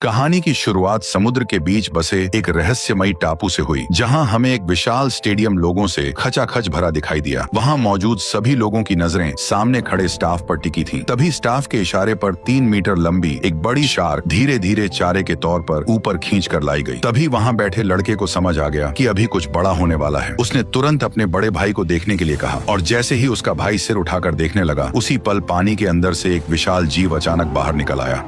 कहानी की शुरुआत समुद्र के बीच बसे एक रहस्यमयी टापू से हुई, जहां हमें एक विशाल स्टेडियम लोगों से खचाखच भरा दिखाई दिया। वहां मौजूद सभी लोगों की नजरें सामने खड़े स्टाफ पर टिकी थीं। तभी स्टाफ के इशारे पर 3 मीटर लंबी एक बड़ी शार्क धीरे धीरे चारे के तौर पर ऊपर खींच कर लाई गई। तभी वहां बैठे लड़के को समझ आ गया कि अभी कुछ बड़ा होने वाला है। उसने तुरंत अपने बड़े भाई को देखने के लिए कहा और जैसे ही उसका भाई सिर उठाकर देखने लगा, उसी पल पानी के अंदर से एक विशाल जीव अचानक बाहर निकल आया।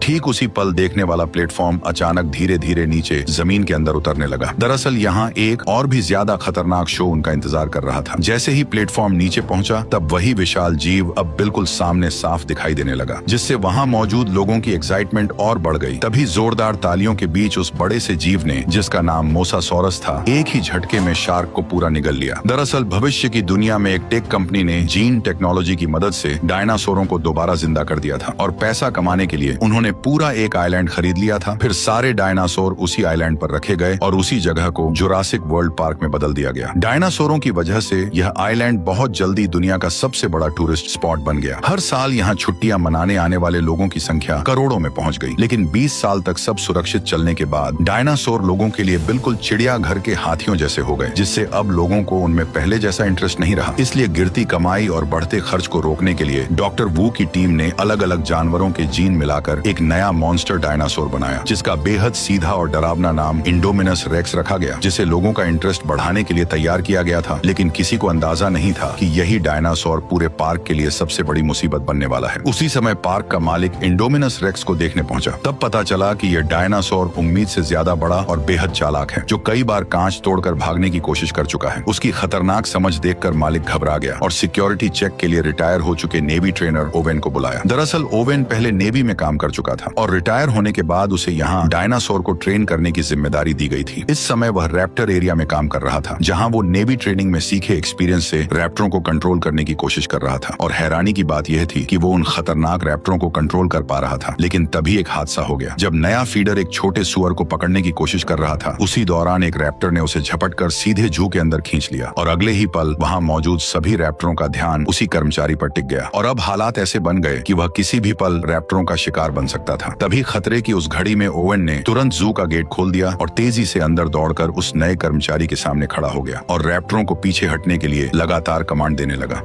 ठीक उसी पल देखने वाला प्लेटफॉर्म अचानक धीरे धीरे नीचे जमीन के अंदर उतरने लगा। दरअसल यहाँ एक और भी ज्यादा खतरनाक शो उनका इंतजार कर रहा था। जैसे ही प्लेटफॉर्म नीचे पहुंचा, तब वही विशाल जीव अब बिल्कुल सामने साफ दिखाई देने लगा, जिससे वहां मौजूद लोगों की एक्साइटमेंट और बढ़ गई। तभी जोरदार तालियों के बीच उस बड़े से जीव ने, जिसका नाम मोसासॉरस था, एक ही झटके में शार्क को पूरा निगल लिया। दरअसल भविष्य की दुनिया में एक टेक कंपनी ने जीन टेक्नोलॉजी की मदद से डायनासोरों को दोबारा जिंदा कर दिया था और पैसा कमाने के लिए उन्होंने पूरा एक आइलैंड खरीद लिया था। फिर सारे डायनासोर उसी आइलैंड पर रखे गए और उसी जगह को जुरासिक वर्ल्ड पार्क में बदल दिया गया। डायनासोरों की वजह से यह आइलैंड बहुत जल्दी दुनिया का सबसे बड़ा टूरिस्ट स्पॉट बन गया। हर साल यहाँ छुट्टियां मनाने आने वाले लोगों की संख्या करोड़ों में पहुंच गई। लेकिन 20 साल तक सब सुरक्षित चलने के बाद डायनासोर लोगों के लिए बिल्कुल चिड़ियाघर के हाथियों जैसे हो गए, जिससे अब लोगों को उनमें पहले जैसा इंटरेस्ट नहीं रहा। इसलिए गिरती कमाई और बढ़ते खर्च को रोकने के लिए डॉक्टर वू की टीम ने अलग अलग जानवरों के जीन मिलाकर एक नया मॉन्स्टर डायनासोर बनाया, जिसका बेहद सीधा और डरावना नाम इंडोमिनस रेक्स रखा गया, जिसे लोगों का इंटरेस्ट बढ़ाने के लिए तैयार किया गया था। लेकिन किसी को अंदाजा नहीं था कि यही डायनासोर पूरे पार्क के लिए सबसे बड़ी मुसीबत बनने वाला है। उसी समय पार्क का मालिक इंडोमिनस रेक्स को देखने पहुंचा। तब पता चला कि यह डायनासोर उम्मीद से ज्यादा बड़ा और बेहद चालाक है, जो कई बार कांच तोड़कर भागने की कोशिश कर चुका है। उसकी खतरनाक समझ देखकर मालिक घबरा गया और सिक्योरिटी चेक के लिए रिटायर हो चुके नेवी ट्रेनर ओवेन को बुलाया। दरअसल ओवेन पहले नेवी में काम कर चुका था और रिटायर होने के बाद उसे यहाँ डायनासोर को ट्रेन करने की जिम्मेदारी दी गई थी। इस समय वह रैप्टर एरिया में काम कर रहा था, जहाँ वो नेवी ट्रेनिंग में सीखे एक्सपीरियंस से रैप्टरों को कंट्रोल करने की कोशिश कर रहा था। और हैरानी की बात यह थी कि वो उन खतरनाक रैप्टरों को कंट्रोल कर पा रहा था। लेकिन तभी एक हादसा हो गया। जब नया फीडर एक छोटे सुअर को पकड़ने की कोशिश कर रहा था, उसी दौरान एक रैप्टर ने उसे झपटकर सीधे जू के अंदर खींच लिया और अगले ही पल वहाँ मौजूद सभी रैप्टरों का ध्यान उसी कर्मचारी पर टिक गया। और अब हालात ऐसे बन गए कि वह किसी भी पल रैप्टरों का शिकार बन सकता था। तभी खतरे की उस घड़ी में ओवेन ने तुरंत जू का गेट खोल दिया और तेजी से अंदर दौड़कर उस नए कर्मचारी के सामने खड़ा हो गया और रैप्टरों को पीछे हटने के लिए लगातार कमांड देने लगा।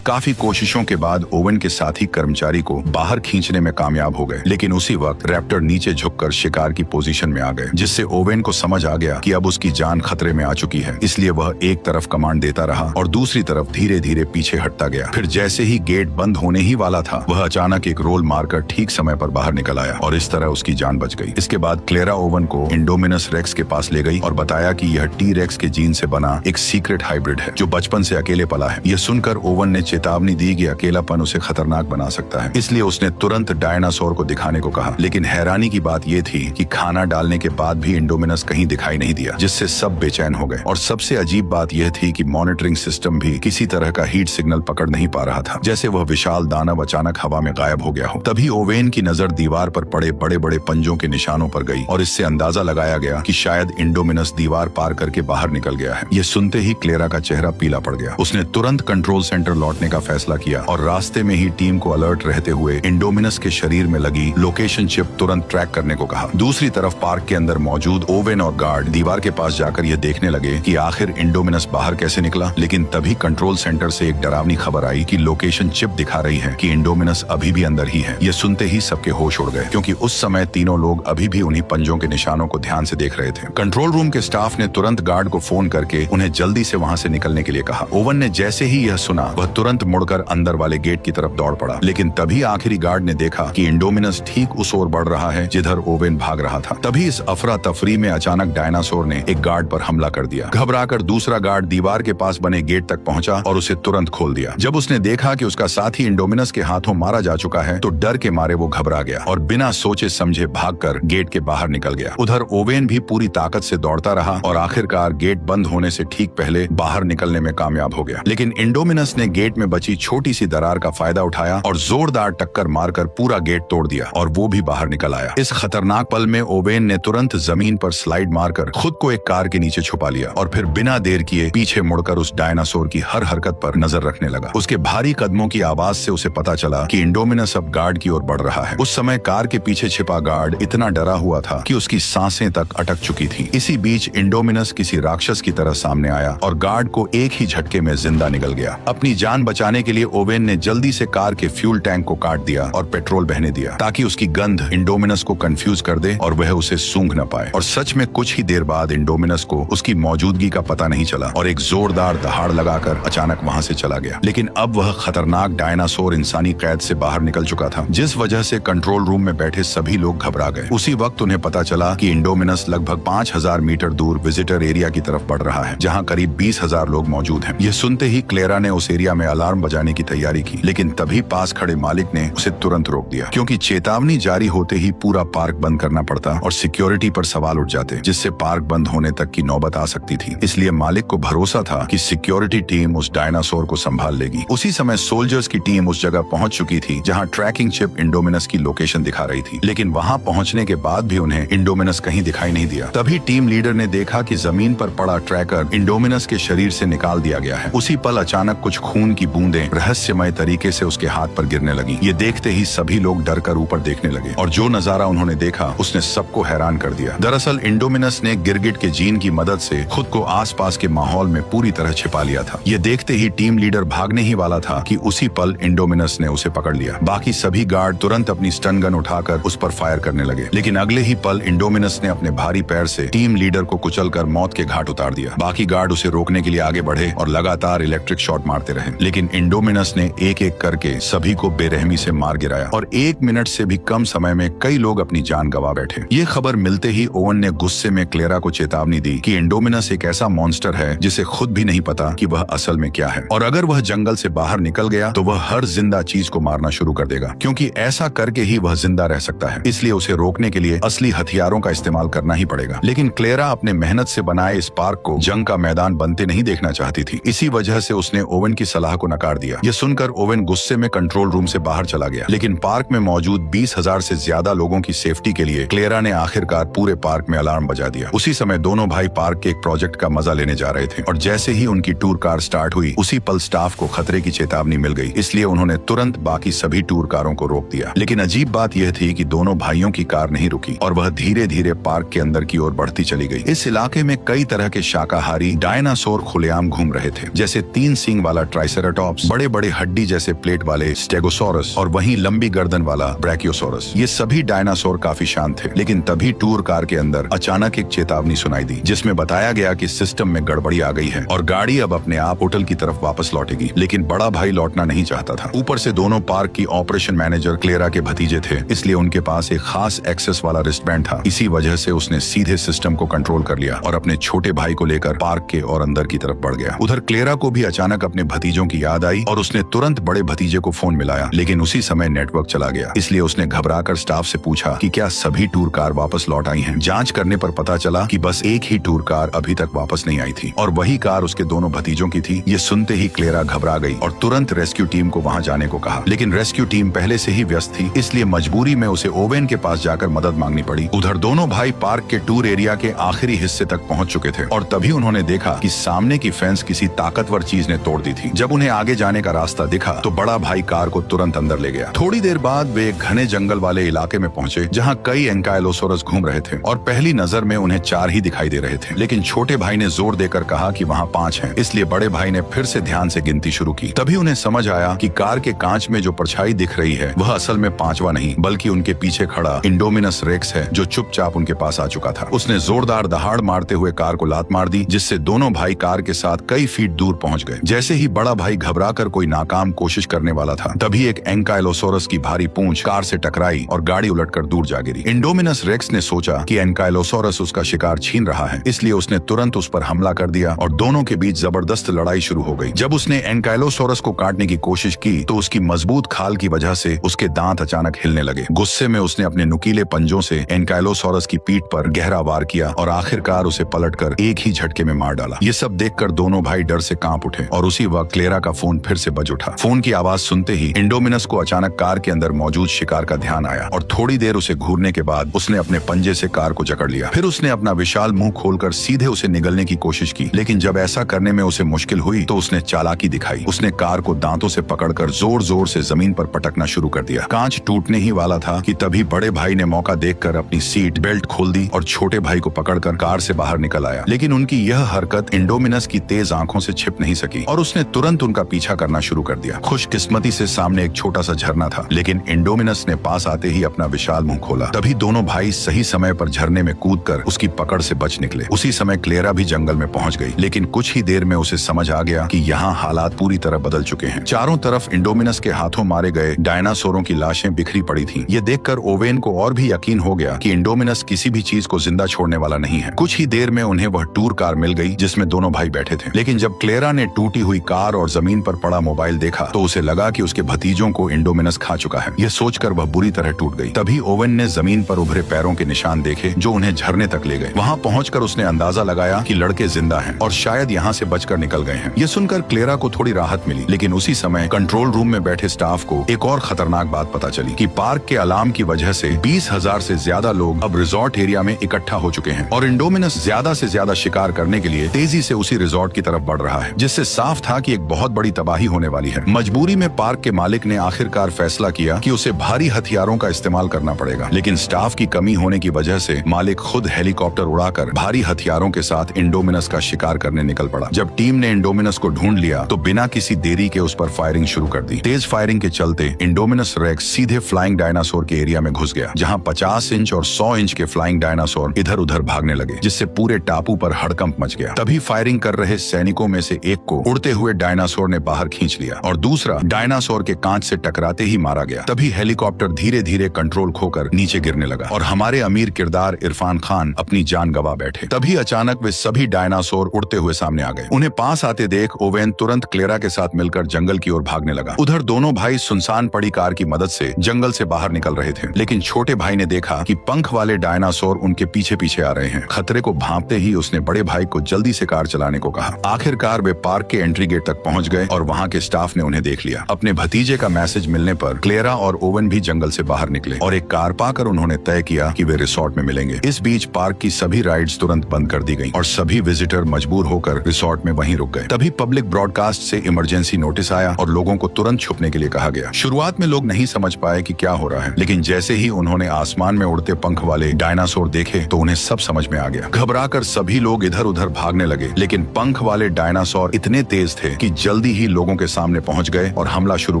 काफी कोशिशों के बाद ओवेन के साथी कर्मचारी को बाहर खींचने में कामयाब हो गए। लेकिन उसी वक्त रैप्टर नीचे झुककर शिकार की पोजीशन में आ गए, जिससे ओवेन को समझ आ गया कि अब उसकी जान खतरे में आ चुकी है। इसलिए वह एक तरफ कमांड देता रहा और दूसरी तरफ धीरे धीरे पीछे हटता गया। फिर जैसे ही गेट बंद होने ही वाला था, वह अचानक एक रोल मारकर ठीक समय पर बाहर निकल आया और इस तरह उसकी जान बच गई। इसके बाद क्लेरा ओवेन को इंडोमिनस रेक्स के पास ले गई और बताया कि यह टी रेक्स के जीन से बना एक सीक्रेट हाइब्रिड है, जो बचपन से अकेले पला है। यह सुनकर ओवेन ने चेतावनी दी कि अकेलापन उसे खतरनाक बना सकता है, इसलिए उसने तुरंत डायनासोर को दिखाने को कहा। लेकिन हैरानी की बात यह थी कि खाना डालने के बाद भी इंडोमिनस कहीं दिखाई नहीं दिया, जिससे सब बेचैन हो गए। और सबसे अजीब बात यह थी कि मॉनिटरिंग सिस्टम भी किसी तरह का हीट सिग्नल पकड़ नहीं पा रहा था, जैसे वह विशाल दानव अचानक हवा में गायब हो गया हो। तभी ओवेन की नजर दीवार पर पड़े बड़े बड़े पंजों के निशानों पर गई और इससे अंदाजा लगाया गया कि शायद इंडोमिनस दीवार पार करके बाहर निकल गया है। यह सुनते ही क्लेरा का चेहरा पीला पड़ गया। उसने तुरंत कंट्रोल सेंटर लौटने का फैसला किया और रास्ते में ही टीम को अलर्ट रहते हुए इंडोमिनस के शरीर में लगी लोकेशन चिप तुरंत ट्रैक करने को कहा। दूसरी तरफ पार्क के अंदर मौजूद ओवेन और गार्ड दीवार के पास जाकर यह देखने लगे कि आखिर इंडोमिनस बाहर कैसे निकला। लेकिन तभी कंट्रोल सेंटर से एक डरावनी खबर आई कि लोकेशन चिप दिखा रही है कि इंडोमिनस अभी भी अंदर ही है। यह सुनते ही सबके होश उड़ गए, क्योंकि उस समय तीनों लोग अभी भी उन्हीं पंजों के निशानों को ध्यान से देख रहे थे। कंट्रोल रूम के स्टाफ ने तुरंत गार्ड को फोन करके उन्हें जल्दी से वहां से निकलने के लिए कहा। ओवेन ने जैसे ही यह सुना, वह तुरंत मुड़कर अंदर वाले गेट की तरफ दौड़ पड़ा। लेकिन तभी आखिरी गार्ड ने देखा कि इंडोमिनस ठीक उस ओर बढ़ रहा है जिधर ओवेन भाग रहा था। तभी इस अफरा तफरी में अचानक डायनासोर ने एक गार्ड पर हमला कर दिया। घबराकर दूसरा गार्ड दीवार के पास बने गेट तक पहुंचा और उसे तुरंत खोल दिया। जब उसने देखा कि उसका साथी इंडोमिनस के हाथों मारा जा चुका है, तो डर के मारे वो घबरा गया और बिना सोचे समझे भागकर गेट के बाहर निकल गया। उधर ओवेन भी पूरी ताकत से दौड़ता रहा और आखिरकार गेट बंद होने से ठीक पहले बाहर निकलने में कामयाब हो गया। लेकिन इंडोमिनस ने गेट सड़क में बची छोटी सी दरार का फायदा उठाया और जोरदार टक्कर मारकर पूरा गेट तोड़ दिया और वो भी बाहर निकल आया। इस खतरनाक पल में ओवेन ने तुरंत जमीन पर स्लाइड मारकर खुद को एक कार के नीचे छुपा लिया और फिर बिना देर किए पीछे मुड़कर उस डायनासोर की हर हरकत पर नजर रखने लगा। उसके भारी कदमों की आवाज से उसे पता चला कि इंडोमिनस अब गार्ड की ओर बढ़ रहा है। उस समय कार के पीछे छिपा गार्ड इतना डरा हुआ था कि उसकी सांसें तक अटक चुकी थी। इसी बीच इंडोमिनस किसी राक्षस की तरह सामने आया और गार्ड को एक ही झटके में जिंदा निगल गया। अपनी जान बचाने के लिए ओवेन ने जल्दी से कार के फ्यूल टैंक को काट दिया और पेट्रोल बहने दिया ताकि उसकी गंध इंडोमिनस को कंफ्यूज कर दे और वह उसे सूंघ न पाए। और सच में कुछ ही देर बाद इंडोमिनस को उसकी मौजूदगी का पता नहीं चला और एक जोरदार दहाड़ लगाकर अचानक वहां से चला गया। लेकिन अब वह खतरनाक डायनासोर इंसानी कैद से बाहर निकल चुका था, जिस वजह से कंट्रोल रूम में बैठे सभी लोग घबरा गए। उसी वक्त उन्हें पता चला कि इंडोमिनस लगभग 5000 मीटर दूर विजिटर एरिया की तरफ बढ़ रहा है, जहां करीब 20,000 लोग मौजूद हैं। यह सुनते ही क्लेरा ने उस एरिया में अलार्म बजाने की तैयारी की, लेकिन तभी पास खड़े मालिक ने उसे तुरंत रोक दिया, क्योंकि चेतावनी जारी होते ही पूरा पार्क बंद करना पड़ता और सिक्योरिटी पर सवाल उठ जाते, जिससे पार्क बंद होने तक की नौबत आ सकती थी। इसलिए मालिक को भरोसा था कि सिक्योरिटी टीम उस डायनासोर को संभाल लेगी। उसी समय सोल्जर्स की टीम उस जगह पहुंच चुकी थी जहां ट्रैकिंग चिप इंडोमिनस की लोकेशन दिखा रही थी, लेकिन वहां पहुंचने के बाद भी उन्हें इंडोमिनस कहीं दिखाई नहीं दिया। तभी टीम लीडर ने देखा कि जमीन पर पड़ा ट्रैकर इंडोमिनस के शरीर से निकाल दिया गया है। उसी पल अचानक कुछ खून की बूंदें रहस्यमय तरीके से उसके हाथ पर गिरने लगी। ये देखते ही सभी लोग डर कर ऊपर देखने लगे और जो नजारा उन्होंने देखा उसने सबको हैरान कर दिया। दरअसल इंडोमिनस ने गिरगिट के जीन की मदद से खुद को आसपास के माहौल में पूरी तरह छिपा लिया था। ये देखते ही टीम लीडर भागने ही वाला था कि उसी पल इंडोमिनस ने उसे पकड़ लिया। बाकी सभी गार्ड तुरंत अपनी स्टन गन उठाकर उस पर फायर करने लगे, लेकिन अगले ही पल इंडोमिनस ने अपने भारी पैर से टीम लीडर को कुचलकर मौत के घाट उतार दिया। बाकी गार्ड उसे रोकने के लिए आगे बढ़े और लगातार इलेक्ट्रिक शॉट मारते रहे, लेकिन इंडोमिनस ने एक एक करके सभी को बेरहमी से मार गिराया और 1 मिनट से भी कम समय में कई लोग अपनी जान गंवा बैठे। ये खबर मिलते ही ओवन ने गुस्से में क्लेरा को चेतावनी दी कि इंडोमिनस एक ऐसा मॉन्स्टर है जिसे खुद भी नहीं पता कि वह असल में क्या है, और अगर वह जंगल से बाहर निकल गया तो वह हर जिंदा चीज को मारना शुरू कर देगा, क्योंकि ऐसा करके ही वह जिंदा रह सकता है। इसलिए उसे रोकने के लिए असली हथियारों का इस्तेमाल करना ही पड़ेगा। लेकिन क्लेरा अपने मेहनत से बनाए इस पार्क को जंग का मैदान बनते नहीं देखना चाहती थी। इसी वजह से उसने ओवन की सलाह को नकार दिया। यह सुनकर ओवन गुस्से में कंट्रोल रूम से बाहर चला गया, लेकिन पार्क में मौजूद 20,000 से ज्यादा लोगों की सेफ्टी के लिए क्लेरा ने आखिरकार पूरे पार्क में अलार्म बजा दिया। उसी समय दोनों भाई पार्क के एक प्रोजेक्ट का मजा लेने जा रहे थे और जैसे ही उनकी टूर कार स्टार्ट हुई उसी पल स्टाफ को खतरे की चेतावनी मिल गई। इसलिए उन्होंने तुरंत बाकी सभी टूर कारों को रोक दिया। लेकिन अजीब बात यह थी कि दोनों भाइयों की कार नहीं रुकी और वह धीरे धीरे पार्क के अंदर की ओर बढ़ती चली गई। इस इलाके में कई तरह के शाकाहारी डायनासोर खुलेआम घूम रहे थे, जैसे 3 सींग वाला ट्राइसेराटॉप्स, बड़े बड़े हड्डी जैसे प्लेट वाले स्टेगोसोरस और वहीं लंबी गर्दन वाला ब्रैकियोसोरस। ये सभी डायनासोर काफी शांत थे, लेकिन तभी टूर कार के अंदर अचानक एक चेतावनी सुनाई दी, जिसमें बताया गया कि सिस्टम में गड़बड़ी आ गई है और गाड़ी अब अपने आप होटल की तरफ वापस लौटेगी। लेकिन बड़ा भाई लौटना नहीं चाहता था। ऊपर से दोनों पार्क की ऑपरेशन मैनेजर क्लेरा के भतीजे थे, इसलिए उनके पास एक खास एक्सेस वाला रिस्टबैंड था। इसी वजह से उसने सीधे सिस्टम को कंट्रोल कर लिया और अपने छोटे भाई को लेकर पार्क के और अंदर की तरफ बढ़ गया। उधर क्लेरा को भी अचानक अपने भतीजों की याद आई और उसने तुरंत बड़े भतीजे को फोन मिलाया, लेकिन उसी समय नेटवर्क चला गया। इसलिए उसने घबराकर स्टाफ से पूछा कि क्या सभी टूर कार वापस लौट आई हैं। जांच करने पर पता चला कि बस एक ही टूर कार अभी तक वापस नहीं आई थी और वही कार उसके दोनों भतीजों की थी। ये सुनते ही क्लेरा घबरा गई और तुरंत रेस्क्यू टीम को वहां जाने को कहा, लेकिन रेस्क्यू टीम पहले से ही व्यस्त थी, इसलिए मजबूरी में उसे ओवेन के पास जाकर मदद मांगनी पड़ी। उधर दोनों भाई पार्क के टूर एरिया के आखिरी हिस्से तक पहुंच चुके थे और तभी उन्होंने देखा कि सामने की फेंस किसी ताकतवर चीज ने तोड़ दी थी। जब उन्हें आगे जाने का रास्ता दिखा तो बड़ा भाई कार को तुरंत अंदर ले गया। थोड़ी देर बाद वे एक घने जंगल वाले इलाके में पहुंचे जहां कई एंकाइलोसोरस घूम रहे थे और पहली नजर में उन्हें 4 ही दिखाई दे रहे थे, लेकिन छोटे भाई ने जोर देकर कहा कि वहां 5 हैं। इसलिए बड़े भाई ने फिर से ध्यान से गिनती शुरू की। तभी उन्हें समझ आया कि कार के कांच में जो परछाई दिख रही है वह असल में 5वां नहीं बल्कि उनके पीछे खड़ा इंडोमिनस रेक्स है, जो चुपचाप उनके पास आ चुका था। उसने जोरदार दहाड़ मारते हुए कार को लात मार दी, जिससे दोनों भाई कार के साथ कई फीट दूर पहुंच गए। जैसे ही बड़ा भाई घबराकर कोई नाकाम कोशिश करने वाला था, तभी एक एंकाइलोसोरस की भारी पूंछ कार से टकराई और गाड़ी उलटकर दूर जा गिरी। इंडोमिनस रेक्स ने सोचा कि एंकाइलोसोरस उसका शिकार छीन रहा है, इसलिए उसने तुरंत उस पर हमला कर दिया और दोनों के बीच जबरदस्त लड़ाई शुरू हो गई। जब उसने एंकाइलोसोरस को काटने की कोशिश की तो उसकी मजबूत खाल की वजह से उसके दांत अचानक हिलने लगे। गुस्से में उसने अपने नुकीले पंजों से एंकाइलोसोरस की पीठ पर गहरा वार किया और आखिरकार उसे पलटकर एक ही झटके में मार डाला। ये सब देखकर दोनों भाई डर से कांप उठे और उसी वक्त क्लेरा का फोन फिर से बज उठा। फोन की आवाज सुनते ही इंडोमिनस को अचानक कार के अंदर मौजूद शिकार का ध्यान आया और थोड़ी देर उसे घूरने के बाद उसने अपने पंजे से कार को जकड़ लिया। फिर उसने अपना विशाल मुंह खोलकर सीधे उसे निगलने की कोशिश की, लेकिन जब ऐसा करने में उसे मुश्किल हुई तो उसने चालाकी दिखाई। उसने कार को दांतों से पकड़कर जोर जोर से जमीन पर पटकना शुरू कर दिया। कांच टूटने ही वाला था कि तभी बड़े भाई ने मौका देखकर अपनी सीट बेल्ट खोल दी और छोटे भाई को पकड़कर कार से बाहर निकल आया। लेकिन उनकी यह हरकत इंडोमिनस की तेज आंखों से छिप नहीं सकी और उसने तुरंत उनका पीछा करना शुरू कर दिया। खुशकिस्मती से सामने एक छोटा सा झरना था, लेकिन इंडोमिनस ने पास आते ही अपना विशाल मुंह खोला। तभी दोनों भाई सही समय पर झरने में कूदकर उसकी पकड़ से बच निकले। उसी समय क्लेरा भी जंगल में पहुंच गई, लेकिन कुछ ही देर में उसे समझ आ गया कि यहाँ हालात पूरी तरह बदल चुके हैं। चारों तरफ इंडोमिनस के हाथों मारे गए डायनासोरों की लाशें बिखरी पड़ी थीं। ये देखकर ओवेन को और भी यकीन हो गया कि इंडोमिनस किसी भी चीज को जिंदा छोड़ने वाला नहीं है। कुछ ही देर में उन्हें वह टूर कार मिल गई जिसमें दोनों भाई बैठे थे। लेकिन जब क्लेरा ने टूटी हुई कार और जमीन पर पड़ा मोबाइल देखा तो उसे लगा कि उसके भतीजों को इंडोमिनस खा चुका है। यह सोचकर वह बुरी तरह टूट गई। तभी ओवेन ने जमीन पर उभरे पैरों के निशान देखे जो उन्हें झरने तक ले गए। वहां पहुंचकर उसने अंदाजा लगाया कि लड़के जिंदा हैं और शायद यहाँ से बचकर निकल गए हैं। यह सुनकर क्लेरा को थोड़ी राहत मिली, लेकिन उसी समय कंट्रोल रूम में बैठे स्टाफ को एक और खतरनाक बात पता चली कि पार्क के अलार्म की वजह से 20,000 से ज्यादा लोग अब रिजॉर्ट एरिया में इकट्ठा हो चुके हैं और इंडोमिनस ज्यादा से ज्यादा शिकार करने के लिए तेजी से उसी रिजॉर्ट की तरफ बढ़ रहा है, जिससे साफ था कि एक बहुत बड़ी तबाही होने वाली है। मजबूरी में पार्क के मालिक ने आखिरकार फैसला किया कि उसे भारी हथियारों का इस्तेमाल करना पड़ेगा, लेकिन स्टाफ की कमी होने की वजह से मालिक खुद हेलीकॉप्टर उड़ाकर भारी हथियारों के साथ इंडोमिनस का शिकार करने निकल पड़ा। जब टीम ने इंडोमिनस को ढूंढ लिया तो बिना किसी देरी के उस पर फायरिंग शुरू कर दी। तेज फायरिंग के चलते इंडोमिनस रेक्स सीधे फ्लाइंग डायनासोर के एरिया में घुस गया, जहां 50 इंच और 100 इंच के फ्लाइंग डायनासोर इधर उधर भागने लगे, जिससे पूरे टापू पर हड़कंप मच गया। तभी फायरिंग कर रहे सैनिकों में से एक को उड़ते हुए डायनासोर ने बाहर खींच लिया और दूसरा डायनासोर के कांच से टकराते ही मारा गया। तभी हेलीकॉप्टर धीरे धीरे कंट्रोल खोकर नीचे गिरने लगा और हमारे अमीर किरदार इरफान खान अपनी जान गंवा बैठे। तभी अचानक वे सभी डायनासोर उड़ते हुए सामने आ गए। उन्हें पास आते देख ओवेन तुरंत क्लेरा के साथ मिलकर जंगल की ओर भागने लगा। उधर दोनों भाई सुनसान पड़ी कार की मदद से जंगल से बाहर निकल रहे थे, लेकिन छोटे भाई ने देखा कि पंख वाले डायनासोर उनके पीछे पीछे आ रहे हैं। खतरे को भांपते ही उसने बड़े भाई को जल्दी से कार चलाने को कहा। आखिरकार वे पार्क के एंट्री गेट तक पहुंच गए और वहां के स्टाफ ने उन्हें देख लिया। अपने भतीजे का मैसेज मिलने पर क्लेरा और ओवेन भी जंगल से बाहर निकले और एक कार पाकर उन्होंने तय किया कि वे रिसोर्ट में मिलेंगे। इस बीच पार्क की सभी राइड्स तुरंत बंद कर दी गईं और सभी विजिटर मजबूर होकर रिसोर्ट में वहीं रुक गए। तभी पब्लिक ब्रॉडकास्ट से इमरजेंसी नोटिस आया और लोगों को तुरंत छुपने के लिए कहा गया। शुरुआत में लोग नहीं समझ पाए कि क्या हो रहा है, लेकिन जैसे ही उन्होंने आसमान में उड़ते पंख वाले डायनासोर देखे तो उन्हें सब समझ में आ गया। घबराकर सभी लोग इधर उधर भागने लगे, लेकिन पंख वाले डायनासोर इतने तेज थे कि जल्दी ही लोगों के सामने पहुंच गए और हमला शुरू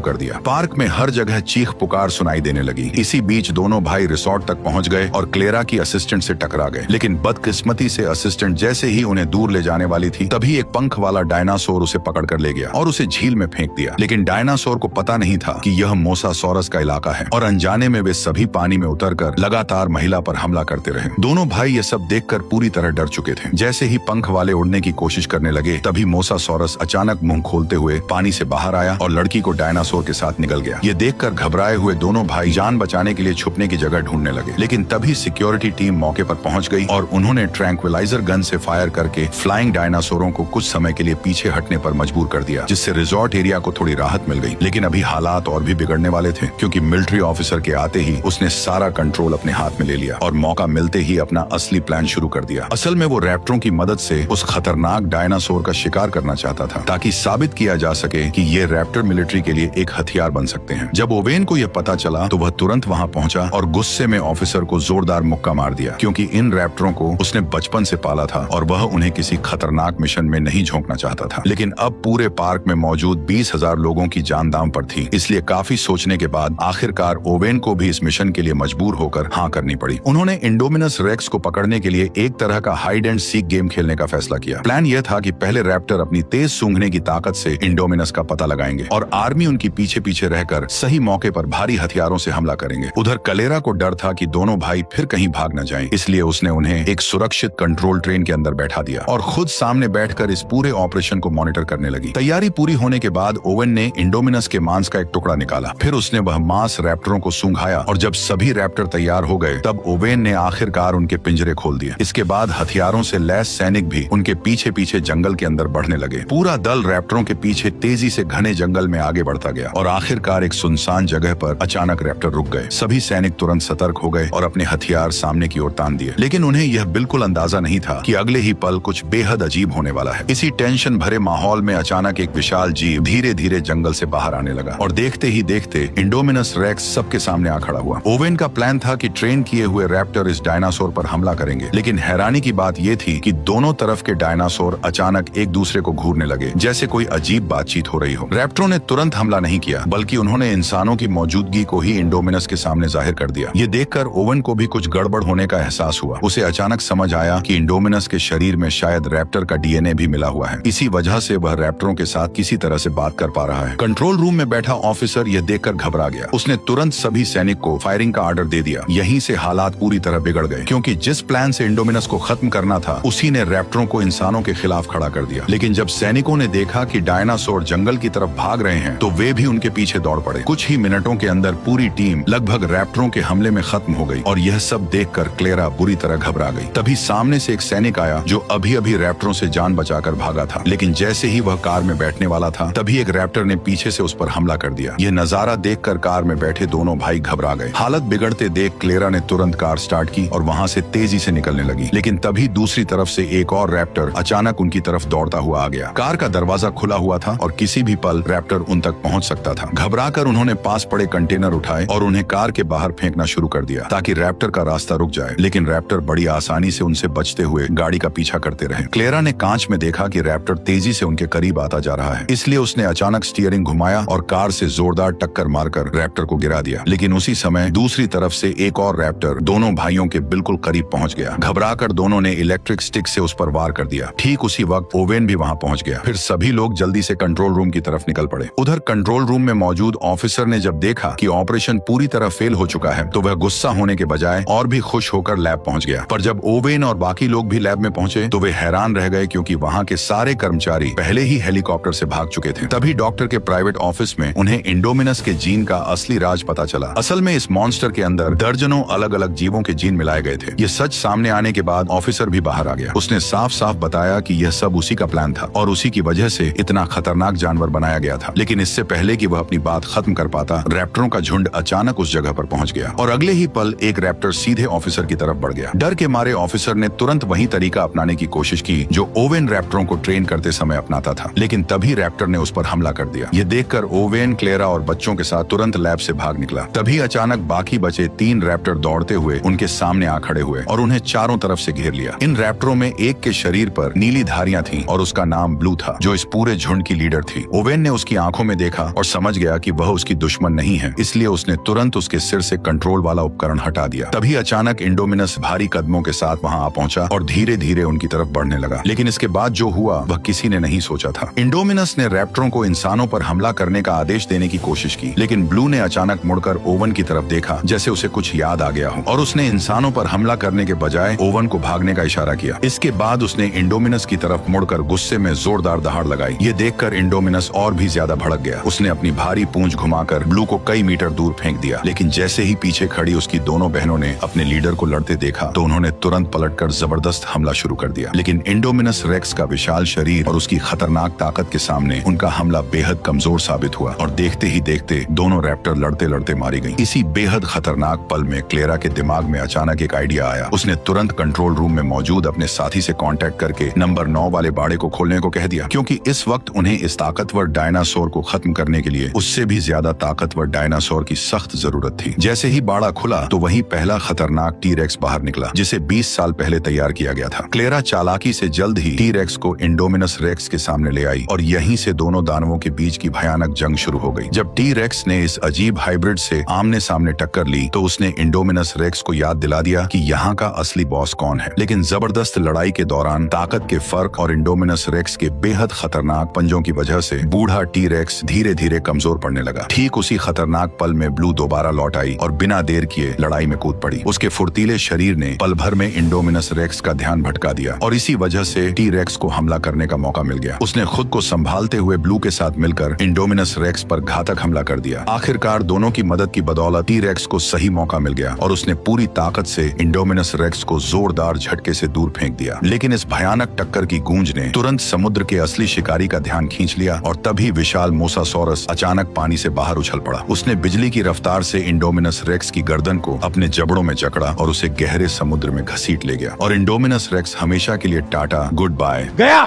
कर दिया। पार्क में हर जगह चीख पुकार सुनाई देने लगी। इसी बीच दोनों भाई रिसोर्ट तक पहुंच गए और क्लेरा की असिस्टेंट से टकरा गए, लेकिन बदकिस्मती से असिस्टेंट जैसे ही उन्हें दूर ले जाने वाली थी तभी एक पंख वाला डायनासोर उसे पकड़कर ले गया और उसे झील में फेंक दिया। लेकिन डायनासोर को पता नहीं था कि यह मोसासोरस का इलाका है और अनजाने में वे सभी पानी में उतरकर लगातार महिला पर हमला करते रहे। दोनों भाई ये सब देखकर पूरी तरह डर चुके थे। जैसे ही पंख वाले उड़ने की कोशिश करने लगे तभी मोसासोरस अचानक मुंह खोलते हुए पानी से बाहर आया और लड़की को डायनासोर के साथ निकल गया। ये देखकर घबराए हुए दोनों भाई जान बचाने के लिए छुपने की जगह ढूंढने लगे, लेकिन तभी सिक्योरिटी टीम मौके पर पहुंच गई और उन्होंने ट्रैंक्विलाइजर गन से फायर करके फ्लाइंग डायनासोरों को कुछ समय के लिए पीछे हटने पर मजबूर कर दिया, जिससे रिजॉर्ट एरिया को थोड़ी राहत मिल गई। लेकिन अभी हालात और भी बिगड़ने वाले थे, क्योंकि मिलिट्री ऑफिसर के आते ही उसने सारा कंट्रोल अपने हाथ में ले लिया और मौका मिलते ही अपना असली प्लान शुरू कर दिया। असल में वो रैप्टरों की मदद से उस खतरनाक डायनासोर का शिकार करना चाहता था, ताकि साबित किया जा सके कि ये रैप्टर मिलिट्री के लिए एक हथियार बन सकते हैं। जब ओवेन को यह पता चला तो वह तुरंत वहां पहुंचा और गुस्से में ऑफिसर को जोरदार मुक्का मार दिया, क्योंकि इन रैप्टरों को उसने बचपन से पाला था और वह उन्हें किसी खतरनाक मिशन में नहीं झोंकना चाहता था। लेकिन अब पूरे पार्क में मौजूद 20,000 लोगों की जान दांव पर थी, इसलिए काफी सोचने के बाद आखिरकार ओवेन को भी इस मिशन के लिए मजबूर होकर हाँ करनी पड़ी। उन्होंने इंडोमिनस रेक्स को पकड़ने के लिए एक तरह का हाइड एंड सीक गेम खेलने का फैसला किया। प्लान यह था कि पहले रैप्टर अपनी तेज सूंघने की ताकत से इंडोमिनस का पता लगाएंगे और आर्मी उनकी पीछे पीछे रहकर सही मौके पर भारी हथियारों से हमला करेंगे। उधर कलेरा को डर था कि दोनों भाई फिर कहीं भाग न जाएं, इसलिए उसने उन्हें एक सुरक्षित कंट्रोल ट्रेन के अंदर बैठा दिया और खुद सामने बैठकर इस पूरे ऑपरेशन को मॉनिटर करने लगी। तैयारी पूरी होने के बाद ओवेन ने इंडोमिनस के मांस का एक टुकड़ा निकाला, फिर उसने वह मांस रैप्टरों को सूंघाया और जब सभी रैप्टर तैयार हो गए तब ओवेन ने आखिरकार उनके पिंजरे खोल दिए। इसके बाद हथियारों से लैस सैनिक भी उनके पीछे पीछे जंगल के अंदर बढ़ने लगे। पूरा दल रैप्टरों के पीछे तेजी से घने जंगल में आगे बढ़ता गया और आखिरकार एक सुनसान जगह पर अचानक रैप्टर रुक गए। सभी सैनिक तुरंत सतर्क हो गए और अपने हथियार सामने की ओर तान दिए, लेकिन उन्हें यह बिल्कुल अंदाजा नहीं था कि अगले ही पल कुछ बेहद अजीब होने वाला है। इसी टेंशन भरे माहौल में अचानक एक विशाल जीव धीरे धीरे जंगल से बाहर आने लगा और देखते ही देखते इंडोमिनस रेक्स सबके सामने आ खड़ा हुआ। ओवेन का प्लान था कि ट्रेन किए हुए रैप्टर इस डायनासोर पर हमला करेंगे, लेकिन हैरानी की बात यह थी कि दोनों तरफ के डायनासोर अचानक एक दूसरे को घूरने लगे, जैसे कोई अजीब बातचीत हो रही हो। रैप्टरों ने तुरंत हमला नहीं किया, बल्कि उन्होंने इंसानों की मौजूदगी को ही इंडोमिनस के सामने जाहिर कर दिया। ये देखकर ओवेन को भी कुछ गड़बड़ होने का एहसास हुआ। उसे अचानक समझ आया कि इंडोमिनस के शरीर में शायद रैप्टर का डीएनए भी मिला हुआ है। इसी वजह से वह रैप्टरों के साथ किसी तरह से बात कर पा रहा है। कंट्रोल रूम में बैठा ऑफिसर यह देखकर घबरा गया। उसने तुरंत सभी सैनिक को फायरिंग का ऑर्डर दे दिया। यहीं से हालात पूरी तरह बिगड़ गए, क्योंकि जिस प्लान से इंडोमिनस को खत्म करना था, उसी ने रैप्टरों को इंसानों के खिलाफ खड़ा कर दिया। लेकिन जब सैनिकों ने देखा कि डायनासोर जंगल की तरफ भाग रहे हैं, तो वे भी उनके पीछे दौड़ पड़े। कुछ ही मिनटों के अंदर पूरी टीम लगभग रैप्टरों के हमले में खत्म हो गई और यह सब देखकर क्लेरा बुरी तरह घबरा गई। तभी सामने से एक सैनिक आया जो अभी अभी रैप्टरों से जान बचाकर भागा था, लेकिन जैसे ही वह कार में बैठने वाला था, तभी एक रैप्टर ने पीछे से उस पर हमला कर दिया। यह नजारा देखकर कार में बैठे दोनों भाई घबरा गए। हालत बिगड़ते देख क्लेरा ने तुरंत कार स्टार्ट की और वहां से तेजी से निकलने लगी, लेकिन तभी दूसरी तरफ से एक और रैप्टर अचानक उनकी तरफ दौड़ता हुआ आ गया। कार का दरवाजा खुला हुआ था और किसी भी पल रैप्टर उन तक पहुंच सकता था। घबराकर उन्होंने पास पड़े कंटेनर उठाए और उन्हें कार के बाहर फेंकना शुरू कर दिया ताकि रैप्टर का रास्ता रुक जाए, लेकिन रैप्टर बड़ी आसानी से उनसे बचते हुए गाड़ी का पीछा करते रहे। क्लेरा ने कांच में देखा कि रैप्टर तेजी से उनके करीब आता जा रहा है, इसलिए उसने अचानक स्टीयरिंग घुमाया और कार से जोरदार टक्कर मारकर रैप्टर को गिरा दिया। लेकिन उसी समय दूसरी तरफ से एक और रैप्टर दोनों भाइयों के बिल्कुल करीब पहुंच गया। घबराकर दोनों ने इलेक्ट्रिक स्टिक से उस पर वार कर दिया। ठीक उसी वक्त ओवेन भी वहां पहुंच गया। फिर सभी लोग जल्दी से कंट्रोल रूम की तरफ निकल पड़े। उधर कंट्रोल रूम में मौजूद ऑफिसर ने जब देखा कि ऑपरेशन पूरी तरह फेल हो चुका है, तो वह गुस्सा होने के बजाय और भी खुश होकर लैब पहुंच गया। पर जब ओवेन और बाकी लोग भी लैब में पहुंचे, तो वे हैरान रह गए, क्योंकि वहां के सारे कर्मचारी पहले ही हेलीकॉप्टर से भाग चुके थे। तभी डॉक्टर के प्राइवेट ऑफिस में उन्हें इंडोमिनस के जीन का असली राज पता चला। असल में इस मॉन्स्टर के अंदर दर्जनों अलग अलग जीवों के जीन मिलाए गए थे। ये सच सामने आने के बाद ऑफिसर भी बाहर आ गया। उसने साफ साफ बताया कि यह सब उसी का प्लान था और उसी की वजह से इतना खतरनाक जानवर बनाया गया था। लेकिन इससे पहले कि वह अपनी बात खत्म कर पाता, रैप्टरों का झुंड अचानक उस जगह पर पहुंच गया और अगले ही पल एक रैप्टर सीधे ऑफिसर की तरफ बढ़ गया। डर के मारे ऑफिसर ने तुरंत वही तरीका अपनाने की कोशिश की जो ओवेन रैप्टरों को ट्रेन करते समय अपनाता था, लेकिन तभी रैप्टर ने उस पर हमला कर दिया। ये देखकर ओवेन, क्लेरा और बच्चों के साथ तुरंत लैब से भाग निकला। तभी अचानक बाकी बचे 3 रैप्टर दौड़ते हुए उनके सामने आ खड़े हुए और उन्हें चारों तरफ से घेर लिया। इन रैप्टरों में एक के शरीर पर नीली धारियां थीं और उसका नाम ब्लू था, जो इस पूरे झुंड की लीडर थी। ओवेन ने उसकी आंखों में देखा और समझ गया कि वह उसकी दुश्मन नहीं है, इसलिए उसने तुरंत उसके सिर से कंट्रोल वाला उपकरण हटा दिया। तभी अचानक इंडोमिनस भारी कदमों के साथ वहां आ पहुंचा और धीरे धीरे उनकी तरफ बढ़ने लगा। लेकिन इसके बाद जो हुआ वह किसी ने नहीं सोचा था। इंडोमिनस ने रैप्टरों को इंसानों पर हमला करने का आदेश देने की कोशिश की, लेकिन ब्लू ने अचानक मुड़कर ओवन की तरफ देखा, जैसे उसे कुछ याद आ गया हो, और उसने इंसानों पर हमला करने के बजाय ओवन को भागने का इशारा किया। इसके बाद उसने इंडोमिनस की तरफ मुड़कर गुस्से में जोरदार दहाड़ लगाई। ये देखकर इंडोमिनस और भी ज्यादा भड़क गया। उसने अपनी भारी पूंछ घुमाकर ब्लू को कई मीटर दूर फेंक दिया, लेकिन जैसे ही पीछे खड़ी उसकी दोनों बहनों ने अपने लीडर को लड़ते देखा, तो उन्होंने तुरंत पलटकर जबरदस्त हमला शुरू कर दिया। लेकिन इंडोमिनस रेक्स का विशाल शरीर और उसकी खतरनाक ताकत के सामने उनका हमला बेहद कमजोर साबित हुआ और देखते ही देखते दोनों रैप्टर लड़ते लड़ते मारी गईं। इसी बेहद खतरनाक पल में क्लेरा के दिमाग में अचानक एक आइडिया आया। उसने तुरंत कंट्रोल रूम में मौजूद अपने साथी से कांटेक्ट करके नंबर 9 वाले बाड़े को खोलने को कह दिया, क्योंकि इस वक्त उन्हें इस ताकतवर डायनासोर को खत्म करने के लिए उससे भी ज्यादा ताकतवर डायनासोर की सख्त जरूरत थी। जैसे ही बाड़ा खुला तो वही पहला खतरनाक टी-रेक्स बाहर निकला, जिसे 20 साल पहले तैयार किया गया था। क्लेरा चालाकी से जल्द ही टी-रेक्स को इंडोमिनस रेक्स के सामने ले आई और यहीं से दोनों दानवों के बीच की भयानक जंग शुरू हो गई। जब टी-रेक्स ने इस अजीब हाइब्रिड से आमने सामने टक्कर ली, तो उसने इंडोमिनस रेक्स को याद दिला दिया कि यहाँ का असली बॉस कौन है। लेकिन जबरदस्त लड़ाई के दौरान ताकत के फर्क और इंडोमिनस रेक्स के बेहद खतरनाक पंजों की वजह से बूढ़ा टी-रेक्स धीरे धीरे कमजोर पड़ने लगा। ठीक उसी खतरनाक पल में ब्लू दोबारा लौट आई और बिना देर किए लड़ाई में कूद पड़ी। उसके फुर्तीले शरीर ने पल भर में इंडोमिनस रेक्स का ध्यान भटका दिया और इसी वजह से टी-रेक्स को हमला करने का मौका मिल गया। उसने खुद को संभालते हुए ब्लू के साथ मिलकर इंडोमिनस रेक्स पर घातक हमला कर दिया। आखिरकार दोनों की मदद की बदौलत टी-रेक्स को सही मौका मिल गया और उसने पूरी ताकत से इंडोमिनस रेक्स को जोरदार झटके से दूर फेंक दिया। लेकिन इस भयानक टक्कर की गूंज ने तुरंत समुद्र के असली शिकारी का ध्यान खींच लिया और तभी विशाल मोसासॉरस अचानक पानी से बाहर उछल पड़ा। उसने बिजली की रफ्तार से इंडोमिनस रेक्स की गर्दन को अपने जबड़ों में जकड़ा और उसे गहरे समुद्र में घसीट ले गया। और इंडोमिनस रेक्स हमेशा के लिए टाटा गुड बाय गया।